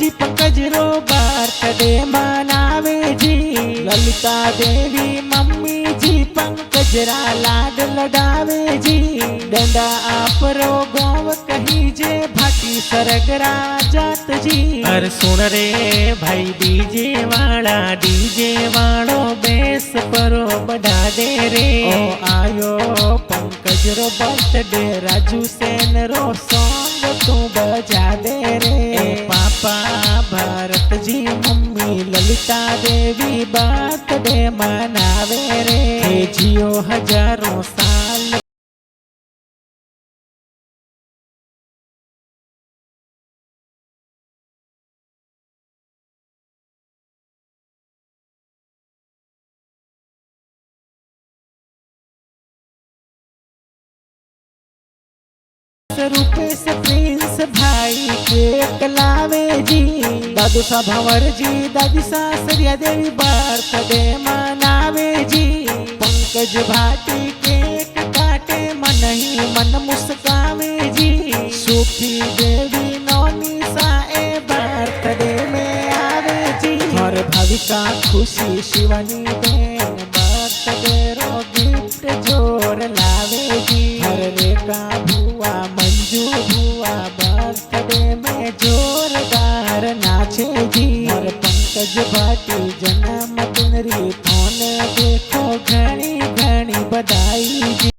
जी पंकज रो birthday मनावे जी। Lalita Devi mummy जी पंकज रा लाड लडावे जी। डंडा आपरो गाँव कही जे भाटी सरगरा जात जी। अरे सुन रे भाई डीजे वालो बेस परो बढ़ा दे रे। ओ आयो पंकज रो बर्थडे राजू सेन रो सॉन्ग तू बजा दे रे। पापा भारत जी मम्मी ललिता देवी बर्थडे मनावे रे। जियो हजारों साल रूपे से प्रिंस भाई केक लावे जी। दादू सा भंवर जी दादी सासरिया देवी बर्थडे मनावे जी। पंकज भाटी केक काटे मन ही मन मुस्कावे जी। सूफी देवी नौनी साए बर्थडे में आवे जी। और भाविका खुशी शिवानी बेन बर्थडे रो गिफ्ट जोर लावे जी। हर रेखा बुआ मंजू बुआ बर्थडे में जोरदार नाचे जी। और पंकज भाटी जन्मदिन री फोन देखो घनी घनी बधाई जी।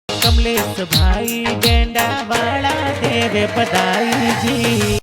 कमलेश भाई गेंडा वाला देवे बधाई जी।